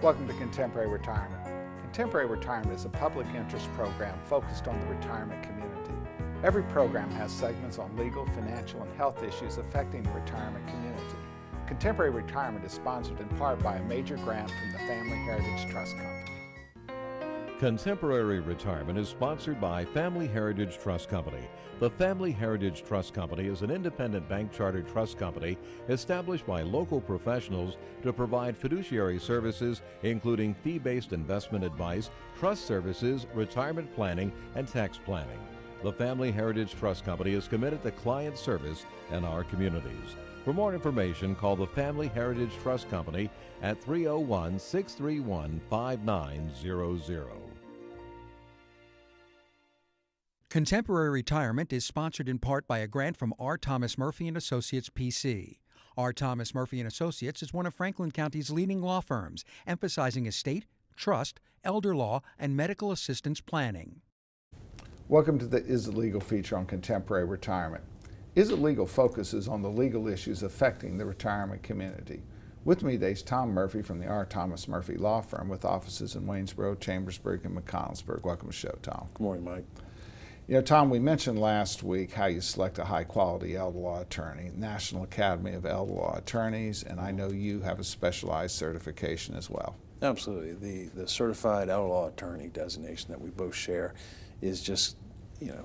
Welcome to Contemporary Retirement. Contemporary Retirement is a public interest program focused on the retirement community. Every program has segments on legal, financial, and health issues affecting the retirement community. Contemporary Retirement is sponsored in part by a major grant from the Family Heritage Trust Company. Contemporary Retirement is sponsored by Family Heritage Trust Company. The Family Heritage Trust Company is an independent bank chartered trust company established by local professionals to provide fiduciary services, including fee-based investment advice, trust services, retirement planning, and tax planning. The Family Heritage Trust Company is committed to client service in our communities. For more information, call the Family Heritage Trust Company at 301-631-5900. Contemporary Retirement is sponsored in part by a grant from R. Thomas Murphy & Associates, P.C. R. Thomas Murphy & Associates is one of Franklin County's leading law firms, emphasizing estate, trust, elder law, and medical assistance planning. Welcome to the Is It Legal feature on Contemporary Retirement. Is It Legal focuses on the legal issues affecting the retirement community. With me today is Tom Murphy from the R. Thomas Murphy Law Firm with offices in Waynesboro, Chambersburg, and McConnellsburg. Welcome to the show, Tom. Good morning, Mike. You know, Tom, we mentioned last week how you select a high-quality elder law attorney, National Academy of Elder Law Attorneys, and I know you have a specialized certification as well. Absolutely. The certified elder law attorney designation that we both share is just,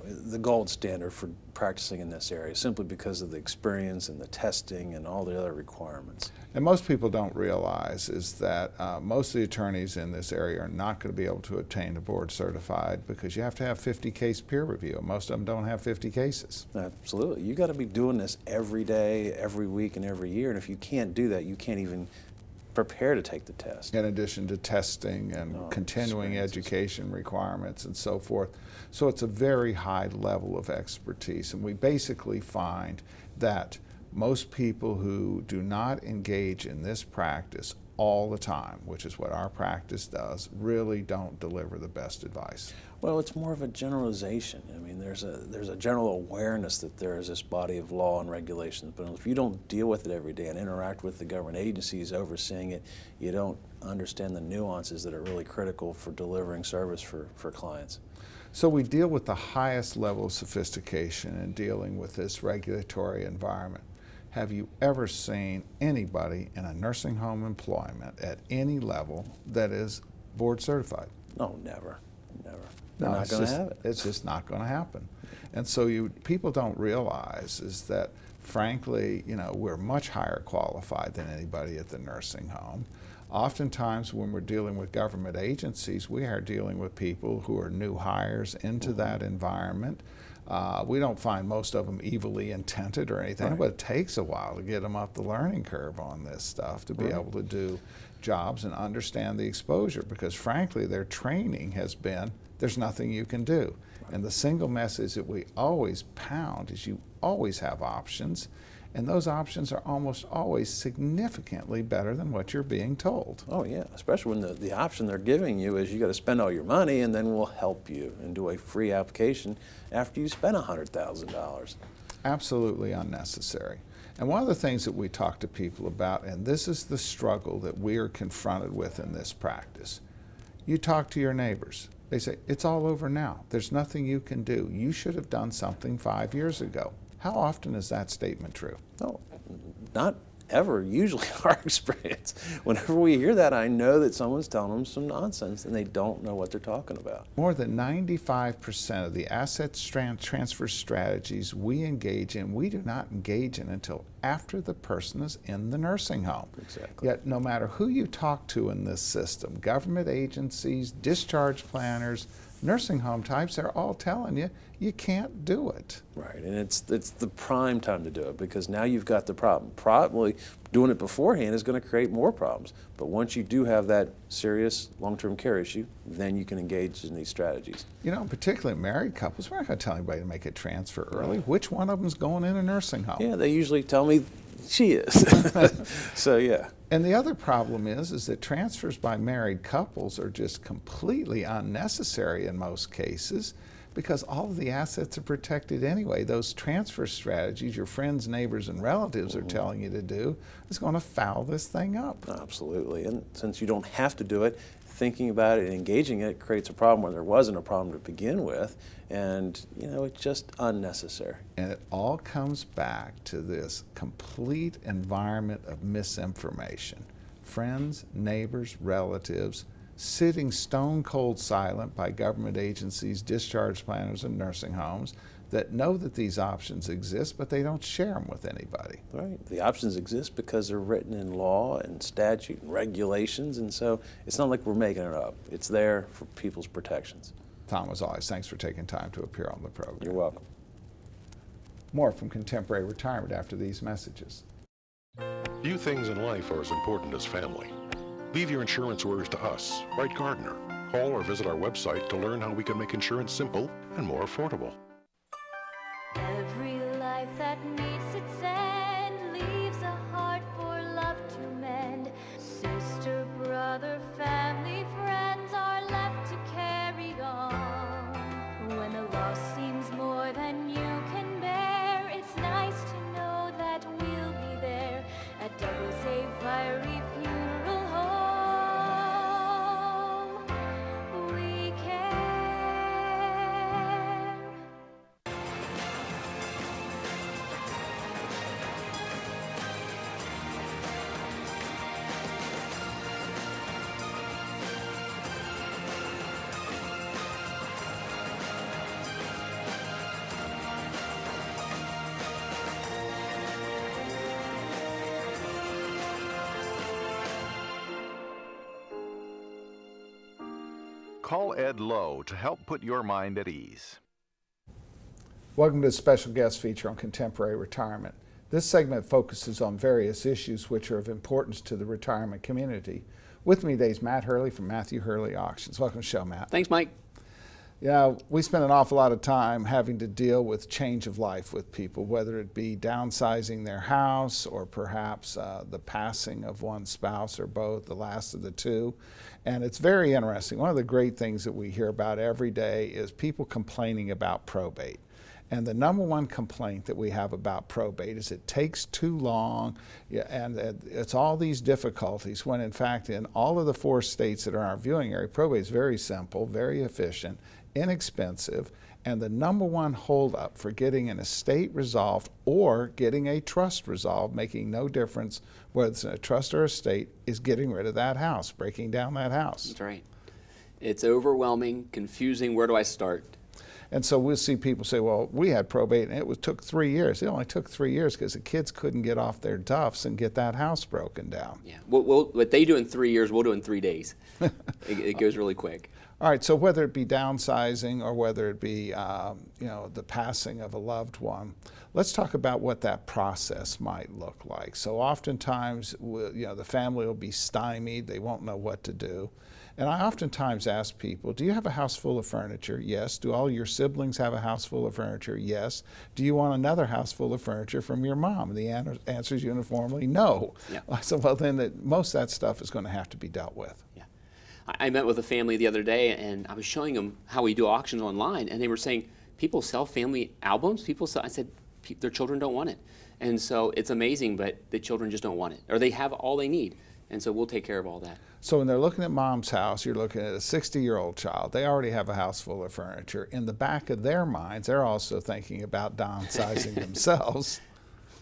the gold standard for practicing in this area, simply because of the experience and the testing and all the other requirements. And most people don't realize is that most of the attorneys in this area are not going to be able to obtain a board certified because you have to have 50 case peer review. Most of them don't have 50 cases. Absolutely. You got to be doing this every day, every week, and every year. And if you can't do that, you can't even prepare to take the test. In addition to testing and continuing education requirements and so forth. So it's a very high level of expertise, and we basically find that most people who do not engage in this practice all the time, which is what our practice does, really don't deliver the best advice. Well, it's more of a generalization. I mean, there's a general awareness that there is this body of law and regulations, but if you don't deal with it every day and interact with the government agencies overseeing it, you don't understand the nuances that are really critical for delivering service for clients. So we deal with the highest level of sophistication in dealing with this regulatory environment. Have you ever seen anybody in a nursing home employment at any level that is board certified? No, never. Never. No, not going to have it. It's just not going to happen. And so people don't realize is that, frankly, we're much higher qualified than anybody at the nursing home. Oftentimes when we're dealing with government agencies, we are dealing with people who are new hires into that environment. We don't find most of them evilly intended or anything, but it takes a while to get them up the learning curve on this stuff to be able to do jobs and understand the exposure, because frankly their training has been there's nothing you can do. And the single message that we always pound is you always have options, and those options are almost always significantly better than what you're being told. Oh yeah, especially when the option they're giving you is you got to spend all your money and then we'll help you and do a free application after you spend $100,000. Absolutely unnecessary. And one of the things that we talk to people about, and this is the struggle that we are confronted with in this practice, you talk to your neighbors. They say, it's all over now. There's nothing you can do. You should have done something 5 years ago. How often is that statement true? No, not ever, usually in our experience. Whenever we hear that, I know that someone's telling them some nonsense and they don't know what they're talking about. More than 95% of the asset transfer strategies we engage in, we do not engage in until after the person is in the nursing home. Exactly. Yet no matter who you talk to in this system, government agencies, discharge planners, nursing home types, they're all telling you, you can't do it. Right, and it's the prime time to do it, because now you've got the problem. Probably doing it beforehand is going to create more problems, but once you do have that serious long-term care issue, then you can engage in these strategies. Particularly married couples, we're not going to tell anybody to make a transfer early. Which one of them's going in a nursing home? Yeah, they usually tell me she is. So yeah. And the other problem is that transfers by married couples are just completely unnecessary in most cases, because all of the assets are protected anyway. Those transfer strategies your friends, neighbors, and relatives are telling you to do is going to foul this thing up. Absolutely. And since you don't have to do it, thinking about it and engaging it creates a problem where there wasn't a problem to begin with. And, it's just unnecessary. And it all comes back to this complete environment of misinformation. Friends, neighbors, relatives, sitting stone cold silent by government agencies, discharge planners, and nursing homes that know that these options exist, but they don't share them with anybody. Right. The options exist because they're written in law and statute and regulations, and so it's not like we're making it up. It's there for people's protections. Tom, as always, thanks for taking time to appear on the program. You're welcome. More from Contemporary Retirement after these messages. Few things in life are as important as family. Leave your insurance worries to us. Write Gardner. Call or visit our website to learn how we can make insurance simple and more affordable. Every life that meets its end leaves a heart for love to mend. Sister, brother, family, friends are left to carry on. When the loss seems more than you can bear, it's nice to know that we'll be there at Double A Fiery Funeral Home. We care. Call Ed Lowe to help put your mind at ease. Welcome to the special guest feature on Contemporary Retirement. This segment focuses on various issues which are of importance to the retirement community. With me today is Matt Hurley from Matthew Hurley Auctions. Welcome to the show, Matt. Thanks, Mike. We spend an awful lot of time having to deal with change of life with people, whether it be downsizing their house or perhaps the passing of one spouse or both, the last of the two. And it's very interesting. One of the great things that we hear about every day is people complaining about probate. And the number one complaint that we have about probate is it takes too long, and it's all these difficulties, when in fact in all of the 4 states that are in our viewing area, probate is very simple, very efficient, inexpensive, and the number one holdup for getting an estate resolved or getting a trust resolved, making no difference whether it's a trust or estate, is getting rid of that house, breaking down that house. That's right. It's overwhelming, confusing. Where do I start? And so we'll see people say, well, we had probate and it took 3 years. It only took 3 years because the kids couldn't get off their duffs and get that house broken down. Yeah. What they do in 3 years, we'll do in 3 days. It goes really quick. All right, so whether it be downsizing or whether it be the passing of a loved one, let's talk about what that process might look like. So oftentimes, the family will be stymied, they won't know what to do. And I oftentimes ask people, do you have a house full of furniture? Yes. Do all your siblings have a house full of furniture? Yes. Do you want another house full of furniture from your mom? And the answer is uniformly no. Yeah. So well, then most of that stuff is going to have to be dealt with. Yeah. I met with a family the other day, and I was showing them how we do auctions online, and they were saying, people sell family albums? I said, their children don't want it. And so it's amazing, but the children just don't want it, or they have all they need. And so we'll take care of all that. So when they're looking at mom's house, you're looking at a 60-year-old child. They already have a house full of furniture. In the back of their minds, they're also thinking about downsizing themselves.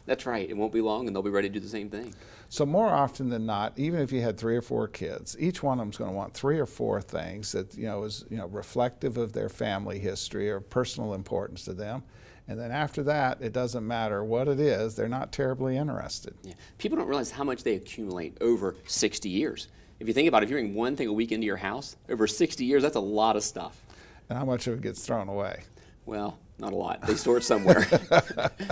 That's right. It won't be long, and they'll be ready to do the same thing. So more often than not, even if you had 3 or 4 kids, each one of them is going to want 3 or 4 things that is reflective of their family history or personal importance to them. And then after that, it doesn't matter what it is, they're not terribly interested. Yeah. People don't realize how much they accumulate over 60 years. If you think about it, if you're bringing one thing a week into your house, over 60 years, that's a lot of stuff. And how much of it gets thrown away? Well, not a lot. They store it somewhere.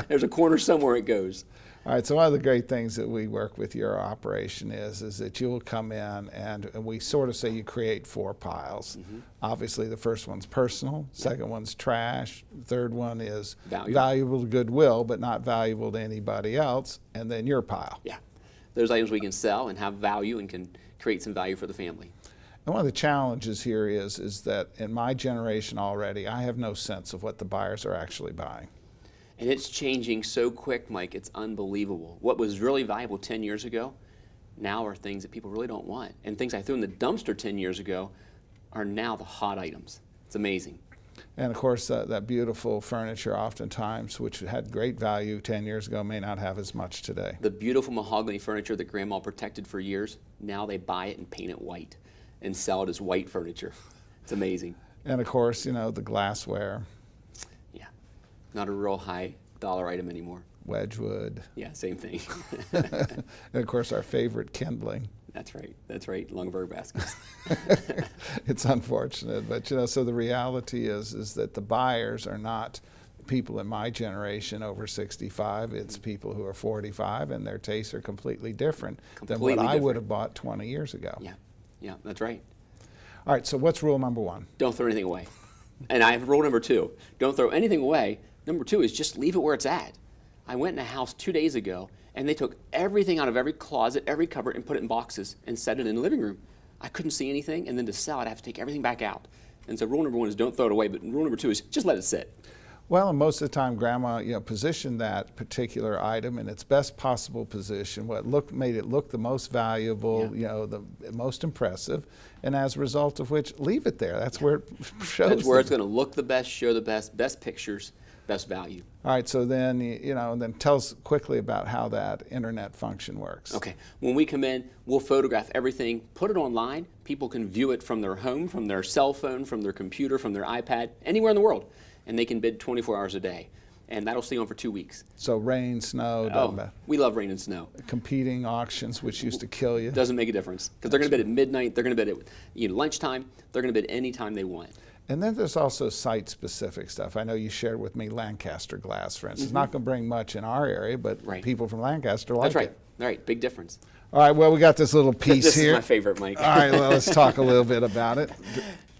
There's a corner somewhere it goes. All right, so one of the great things that we work with your operation is that you will come in and we sort of say you create 4 piles. Mm-hmm. Obviously, the first one's personal, second one's trash, the third one is valuable to goodwill, but not valuable to anybody else, and then your pile. Yeah, those items we can sell and have value and can create some value for the family. And one of the challenges here is that in my generation already, I have no sense of what the buyers are actually buying. And it's changing so quick, Mike, it's unbelievable. What was really valuable 10 years ago now are things that people really don't want. And things I threw in the dumpster 10 years ago are now the hot items. It's amazing. And of course, that beautiful furniture oftentimes, which had great value 10 years ago, may not have as much today. The beautiful mahogany furniture that Grandma protected for years, now they buy it and paint it white and sell it as white furniture. It's amazing. And of course, you know, the glassware. Yeah, not a real high dollar item anymore. Wedgwood. Yeah, same thing. And of course, our favorite, kindling. That's right, Lungberg baskets. It's unfortunate, but you know, so the reality is that the buyers are not people in my generation over 65. It's people who are 45, and their tastes are completely different than what I would have bought 20 years ago. Yeah, that's right. All right, so what's rule number one? Don't throw anything away. And I have rule number two. Don't throw anything away. Number two is just leave it where it's at. I went in a house 2 days ago, and they took everything out of every closet, every cupboard, and put it in boxes and set it in the living room. I couldn't see anything, and then to sell it, I have to take everything back out. And so rule number one is don't throw it away, but rule number two is just let it sit. Well, and most of the time, Grandma, you know, positioned that particular item in its best possible position, made it look the most valuable, you know, the most impressive, and as a result of which, leave it there. That's where it shows. That's where it's going to look the best, show the best pictures, best value. All right, so then, you know, then tell us quickly about how that internet function works. Okay, when we come in, we'll photograph everything, put it online. People can view it from their home, from their cell phone, from their computer, from their iPad, anywhere in the world. And they can bid 24 hours a day. And that'll stay on for 2 weeks. So rain, snow, we love rain and snow. Competing auctions, which used to kill you. Doesn't make a difference. Because they're going to bid at midnight, they're going to bid at lunchtime, they're going to bid any time they want. And then there's also site-specific stuff. I know you shared with me Lancaster glass, for instance. Not going to bring much in our area, but people from Lancaster like it. it. All right, big difference. All right, well, we got this little piece this here. This is my favorite, Mike. All right, well, let's talk a little bit about it.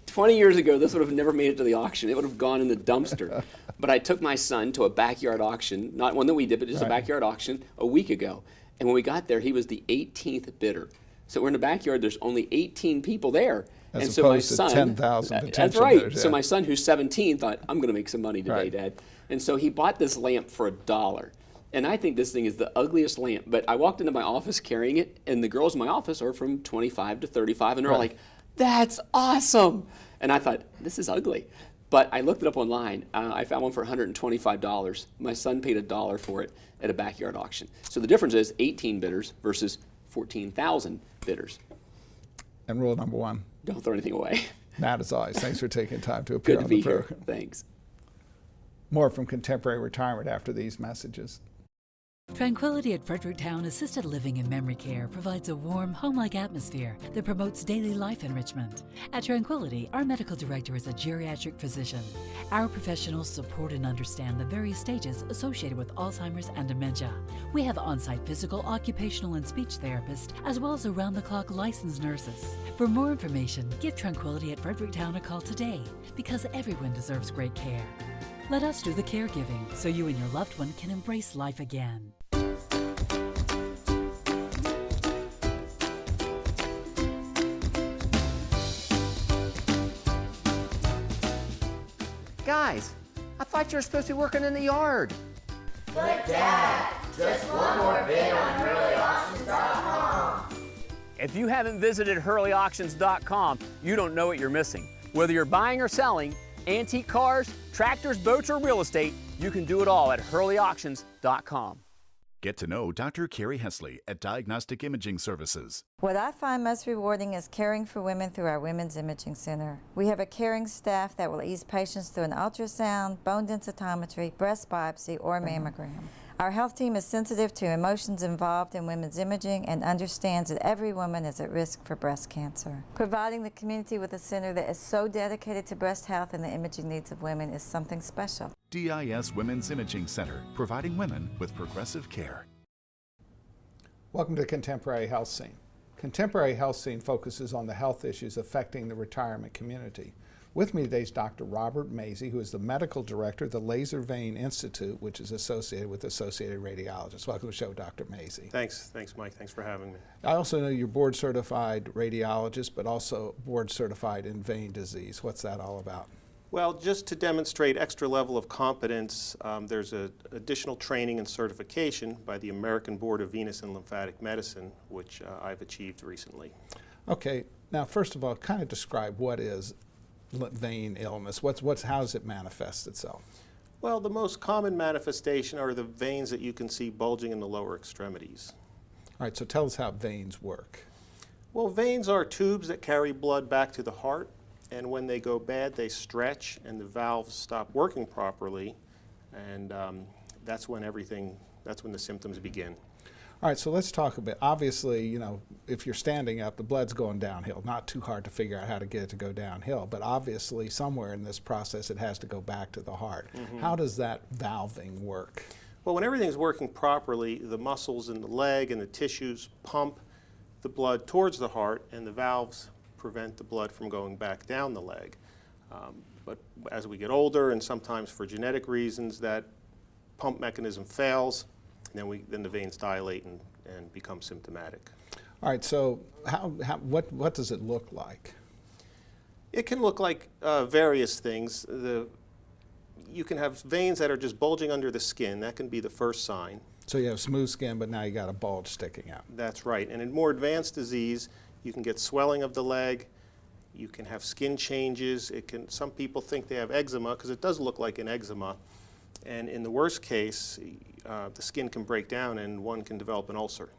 20 years ago, this would have never made it to the auction. It would have gone in the dumpster. But I took my son to a backyard auction, not one that we did, but just a backyard auction a week ago. And when we got there, he was the 18th bidder. So we're in the backyard, there's only 18 people there. As opposed to 10,000 potential That's right. bidders, So my son, who's 17, thought, I'm going to make some money today, Dad. And so he bought this lamp for $1. And I think this thing is the ugliest lamp. But I walked into my office carrying it, and the girls in my office are from 25 to 35, and they're all like, that's awesome. And I thought, this is ugly. But I looked it up online. I found one for $125. My son paid $1 for it at a backyard auction. So the difference is 18 bidders versus 14,000 bidders. And rule number one. Don't throw anything away. Matt, as always, thanks for taking time to appear Good to on be the here. program. Thanks. More from Contemporary Retirement after these messages. Tranquility at Fredericktown Assisted Living and Memory Care provides a warm, home-like atmosphere that promotes daily life enrichment. At Tranquility, our medical director is a geriatric physician. Our professionals support and understand the various stages associated with Alzheimer's and dementia. We have on-site physical, occupational, and speech therapists, as well as around-the-clock licensed nurses. For more information, give Tranquility at Fredericktown a call today, because everyone deserves great care. Let us do the caregiving so you and your loved one can embrace life again. Guys, I thought you were supposed to be working in the yard. But Dad, just one more bid on HurleyAuctions.com. If you haven't visited HurleyAuctions.com, you don't know what you're missing. Whether you're buying or selling, antique cars, tractors, boats, or real estate, you can do it all at HurleyAuctions.com. Get to know Dr. Carrie Hesley at Diagnostic Imaging Services. What I find most rewarding is caring for women through our Women's Imaging Center. We have a caring staff that will ease patients through an ultrasound, bone densitometry, breast biopsy, or mammogram. Our health team is sensitive to emotions involved in women's imaging and understands that every woman is at risk for breast cancer. Providing the community with a center that is so dedicated to breast health and the imaging needs of women is something special. DIS Women's Imaging Center, providing women with progressive care. Welcome to Contemporary Health Scene. Contemporary Health Scene focuses on the health issues affecting the retirement community. With me today is Dr. Robert Mazzei, who is the medical director of the Laser Vein Institute, which is associated with Associated Radiologists. Welcome to the show, Dr. Mazzei. Thanks, Mike. Thanks for having me. I also know you're board certified radiologist, but also board certified in vein disease. What's that all about? Well, just to demonstrate extra level of competence, there's additional training and certification by the American Board of Venous and Lymphatic Medicine, which I've achieved recently. Okay, now first of all, kind of describe what is vein illness. How does it manifest itself? Well, the most common manifestation are the veins that you can see bulging in the lower extremities. All right, so tell us how veins work. Well, veins are tubes that carry blood back to the heart, and when they go bad, they stretch and the valves stop working properly, and that's when the symptoms begin. All right, so let's talk a bit. Obviously, you know, if you're standing up, the blood's going downhill. Not too hard to figure out how to get it to go downhill, but obviously somewhere in this process it has to go back to the heart. Mm-hmm. How does that valving work? Well, when everything's working properly, the muscles in the leg and the tissues pump the blood towards the heart, and the valves prevent the blood from going back down the leg. But as we get older, and sometimes for genetic reasons, that pump mechanism fails, then the veins dilate and become symptomatic. All right, so what does it look like? It can look like various things. You can have veins that are just bulging under the skin. That can be the first sign. So you have smooth skin, but now you got a bulge sticking out. That's right. And in more advanced disease, you can get swelling of the leg. You can have skin changes. Some people think they have eczema because it does look like an eczema. And in the worst case, the skin can break down and one can develop an ulcer.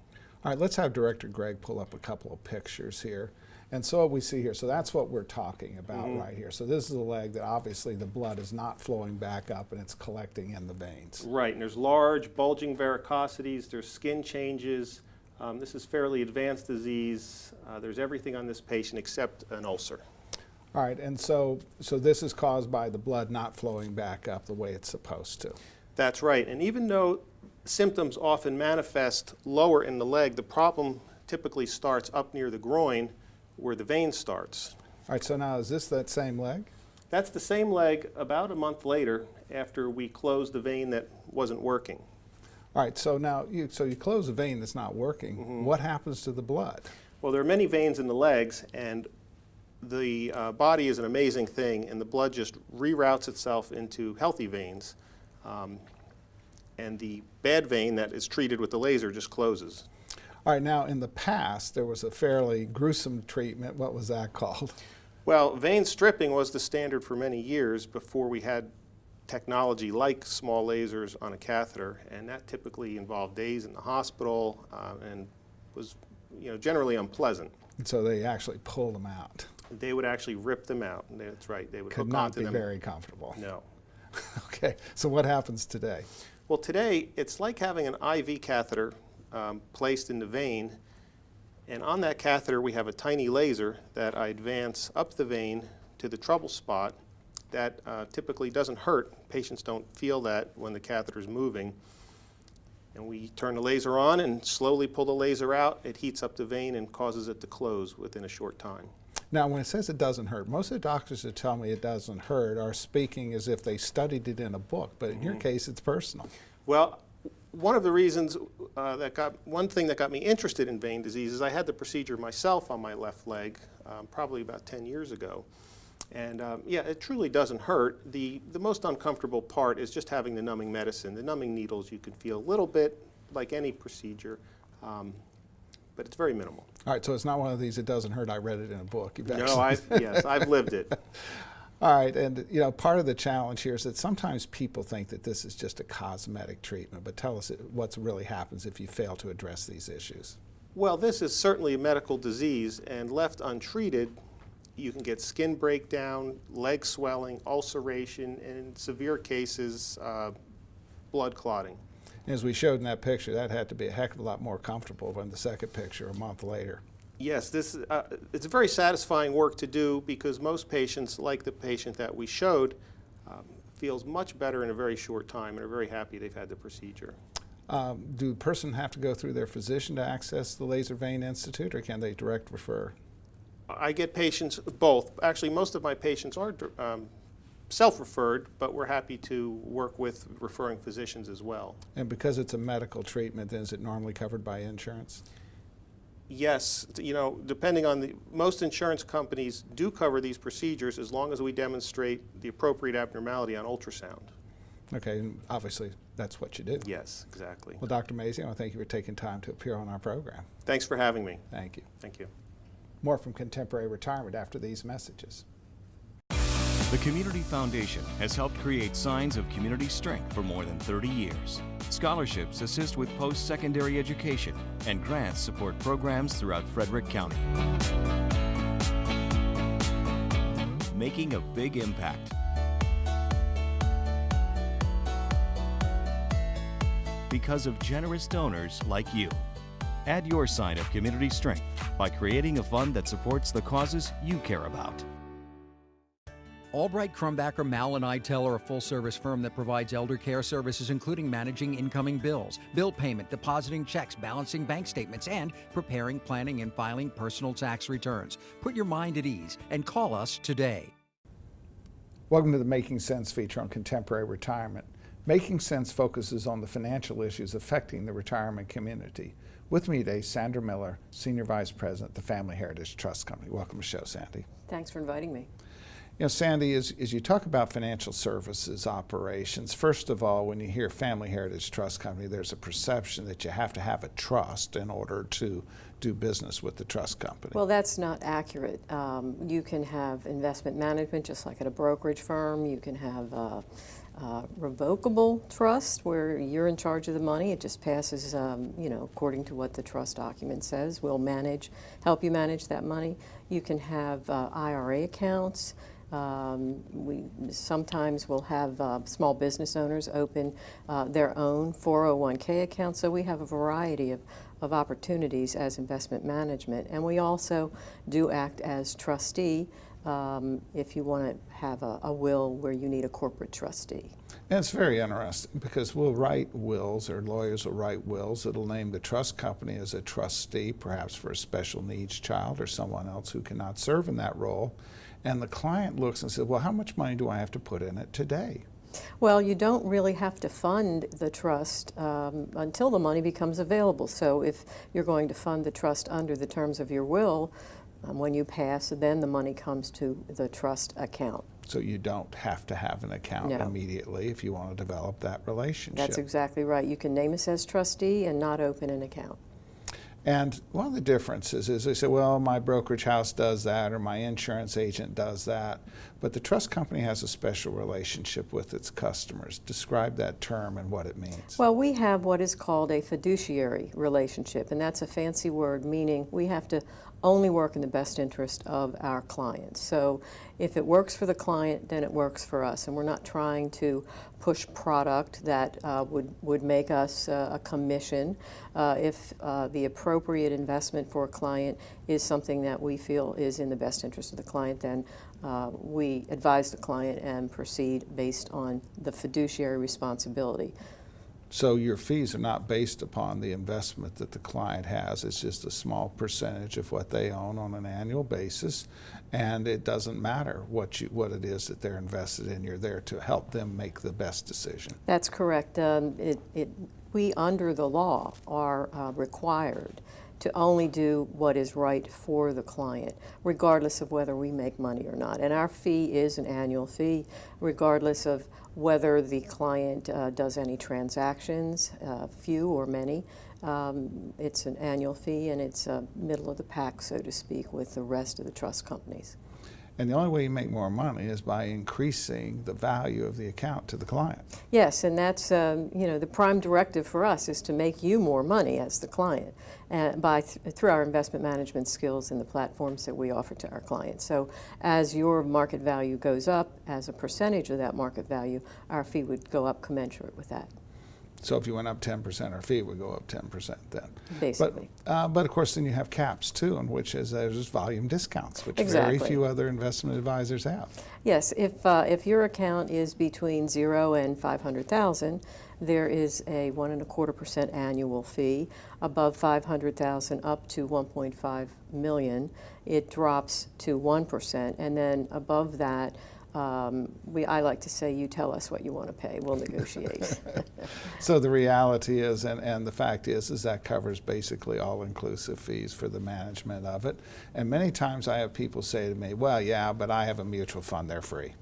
All right, let's have Director Greg pull up a couple of pictures here. And so what we see here, so that's what we're talking about right here. So this is a leg that obviously the blood is not flowing back up and it's collecting in the veins. Right, and there's large bulging varicosities, there's skin changes. This is fairly advanced disease. There's everything on this patient except an ulcer. All right, and so this is caused by the blood not flowing back up the way it's supposed to. That's right, and even though symptoms often manifest lower in the leg, the problem typically starts up near the groin where the vein starts. All right, so now is this that same leg? That's the same leg about a month later after we closed the vein that wasn't working. All right, so now you close a vein that's not working. What happens to the blood? Well, there are many veins in the legs, and the body is an amazing thing, and the blood just reroutes itself into healthy veins. And the bad vein that is treated with the laser just closes. All right, now in the past there was a fairly gruesome treatment. What was that called? Well, vein stripping was the standard for many years before we had technology like small lasers on a catheter, and that typically involved days in the hospital and was generally unpleasant. And so they actually pulled them out. They would actually rip them out. That's right. They would could hook not onto be them. Very comfortable. No. Okay, so what happens today? Well, today it's like having an IV catheter placed in the vein, and on that catheter we have a tiny laser that I advance up the vein to the trouble spot. That typically doesn't hurt. Patients don't feel that when the catheter is moving. And we turn the laser on and slowly pull the laser out. It heats up the vein and causes it to close within a short time. Now, when it says it doesn't hurt, most of the doctors that tell me it doesn't hurt are speaking as if they studied it in a book, but in your case, it's personal. Well, one of the reasons one thing that got me interested in vein disease is I had the procedure myself on my left leg probably about 10 years ago. And yeah, it truly doesn't hurt. The most uncomfortable part is just having the numbing medicine. The numbing needles, you can feel a little bit like any procedure, but it's very minimal. All right, so it's not one of these, it doesn't hurt, I read it in a book. No, I've lived it. All right, and part of the challenge here is that sometimes people think that this is just a cosmetic treatment, but tell us what really happens if you fail to address these issues. Well, this is certainly a medical disease, and left untreated, you can get skin breakdown, leg swelling, ulceration, and in severe cases, blood clotting. As we showed in that picture, that had to be a heck of a lot more comfortable than the second picture a month later. Yes, it's very satisfying work to do because most patients, like the patient that we showed, feels much better in a very short time and are very happy they've had the procedure. Do the person have to go through their physician to access the Laser Vein Institute, or can they direct refer? I get patients, both. Actually, most of my patients are self-referred, but we're happy to work with referring physicians as well. And because it's a medical treatment, then is it normally covered by insurance? Yes, you know, depending on most insurance companies do cover these procedures as long as we demonstrate the appropriate abnormality on ultrasound. Okay, and obviously that's what you do. Yes, exactly. Well, Dr. Mazzei, I want to thank you for taking time to appear on our program. Thanks for having me. Thank you. Thank you. More from Contemporary Retirement after these messages. The Community Foundation has helped create signs of community strength for more than 30 years. Scholarships assist with post-secondary education, and grants support programs throughout Frederick County. Making a big impact. Because of generous donors like you. Add your sign of community strength by creating a fund that supports the causes you care about. Albright, Crumbacker, Mal & Idtel are a full-service firm that provides elder care services including managing incoming bills, bill payment, depositing checks, balancing bank statements, and preparing, planning, and filing personal tax returns. Put your mind at ease and call us today. Welcome to the Making Sense feature on Contemporary Retirement. Making Sense focuses on the financial issues affecting the retirement community. With me today, Sandra Miller, Senior Vice President, the Family Heritage Trust Company. Welcome to the show, Sandy. Thanks for inviting me. You know, Sandy, as you talk about financial services operations, first of all, when you hear Family Heritage Trust Company, there's a perception that you have to have a trust in order to do business with the trust company. Well, that's not accurate. You can have investment management just like at a brokerage firm. You can have revocable trust where you're in charge of the money. It just passes, you know, according to what the trust document says. We'll help you manage that money. You can have IRA accounts. We sometimes will have small business owners open their own 401k accounts. So we have a variety of opportunities as investment management. And we also do act as trustee if you want to have a will where you need a corporate trustee. And it's very interesting because we'll write wills, or lawyers will write wills. It'll name the trust company as a trustee, perhaps for a special needs child or someone else who cannot serve in that role. And the client looks and says, well, how much money do I have to put in it today? Well, you don't really have to fund the trust until the money becomes available. So if you're going to fund the trust under the terms of your will, when you pass, then the money comes to the trust account. So you don't have to have an account immediately if you want to develop that relationship. That's exactly right. You can name us as trustee and not open an account. And one of the differences is they say, well, my brokerage house does that or my insurance agent does that, but the trust company has a special relationship with its customers. Describe that term and what it means. Well, we have what is called a fiduciary relationship, and that's a fancy word meaning we have to only work in the best interest of our clients. So if it works for the client, then it works for us, and we're not trying to push product that would make us a commission. If the appropriate investment for a client is something that we feel is in the best interest of the client, then we advise the client and proceed based on the fiduciary responsibility. So your fees are not based upon the investment that the client has. It's just a small percentage of what they own on an annual basis, and it doesn't matter what it is that they're invested in. You're there to help them make the best decision. That's correct. We, under the law, are required to only do what is right for the client, regardless of whether we make money or not. And our fee is an annual fee, regardless of whether the client does any transactions, few or many. It's an annual fee, and it's middle of the pack, so to speak, with the rest of the trust companies. And the only way you make more money is by increasing the value of the account to the client. Yes, and that's the prime directive for us is to make you more money as the client, and through our investment management skills and the platforms that we offer to our clients. So as your market value goes up, as a percentage of that market value, our fee would go up commensurate with that. So if you went up 10%, our fee would go up 10% then. Basically. But of course, then you have caps too, in which there's volume discounts, which Exactly. very few other investment advisors have. Yes, if your account is between 0 and 500,000, there is a 1.25% annual fee. Above 500,000 up to 1.5 million, it drops to 1%, and then above that, I like to say, you tell us what you want to pay, we'll negotiate. So the reality is, and the fact is that covers basically all-inclusive fees for the management of it. And many times I have people say to me, well, yeah, but I have a mutual fund, they're free.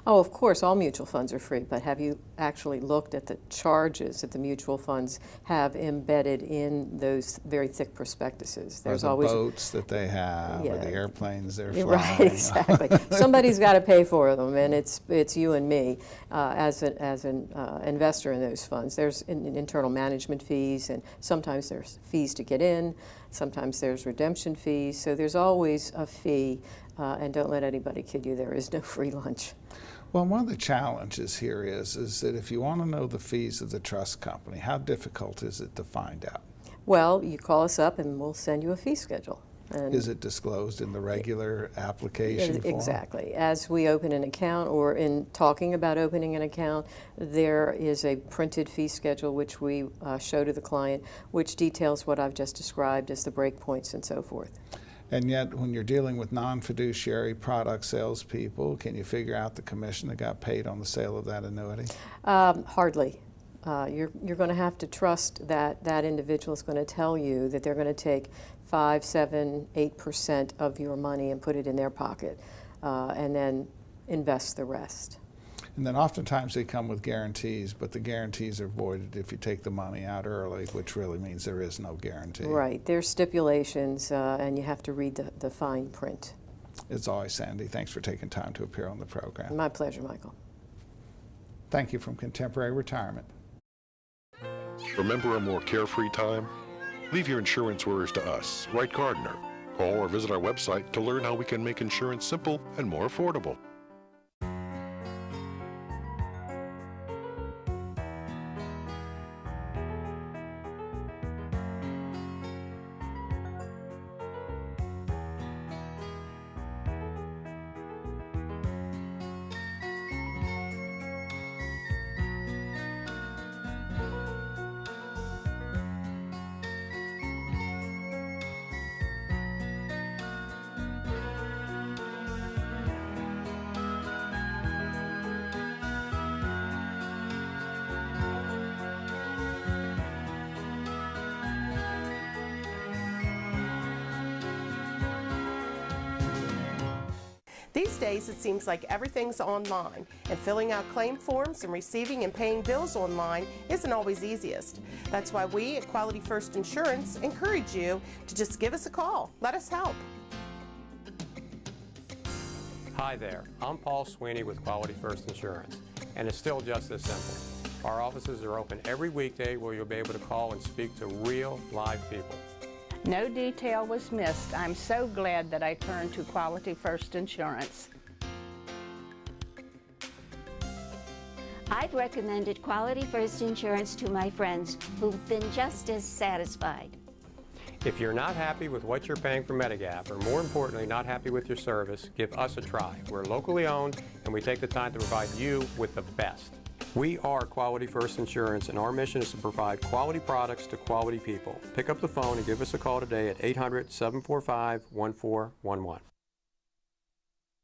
Oh, of course, all mutual funds are free, but have you actually looked at the charges that the mutual funds have embedded in those very thick prospectuses? There's always boats that they have, or the airplanes they're flying. Right, exactly. Somebody's got to pay for them, and it's you and me as an investor in those funds. There's internal management fees, and sometimes there's fees to get in, sometimes there's redemption fees, so there's always a fee, and don't let anybody kid you, there is no free lunch. Well, one of the challenges here is that if you want to know the fees of the trust company, how difficult is it to find out? Well, you call us up and we'll send you a fee schedule. And is it disclosed in the regular application form? Exactly. As we open an account, or in talking about opening an account, there is a printed fee schedule which we show to the client, which details what I've just described as the breakpoints and so forth. And yet, when you're dealing with non-fiduciary product salespeople, can you figure out the commission that got paid on the sale of that annuity? Hardly. You're going to have to trust that that individual is going to tell you that they're going to take 5, 7, 8% of your money and put it in their pocket, and then invest the rest. And then oftentimes they come with guarantees, but the guarantees are voided if you take the money out early, which really means there is no guarantee. Right. There's stipulations, and you have to read the fine print. As always, Sandy, thanks for taking time to appear on the program. My pleasure, Michael. Thank you from Contemporary Retirement. Remember a more carefree time? Leave your insurance worries to us, Wright Gardner. Call or visit our website to learn how we can make insurance simple and more affordable. These days, it seems like everything's online, and filling out claim forms and receiving and paying bills online isn't always easiest. That's why we at Quality First Insurance encourage you to just give us a call. Let us help. Hi there, I'm Paul Sweeney with Quality First Insurance, and it's still just this simple. Our offices are open every weekday where you'll be able to call and speak to real, live people. No detail was missed. I'm so glad that I turned to Quality First Insurance. I've recommended Quality First Insurance to my friends who've been just as satisfied. If you're not happy with what you're paying for Medigap, or more importantly, not happy with your service, give us a try. We're locally owned, and we take the time to provide you with the best. We are Quality First Insurance, and our mission is to provide quality products to quality people. Pick up the phone and give us a call today at 800-745-1411.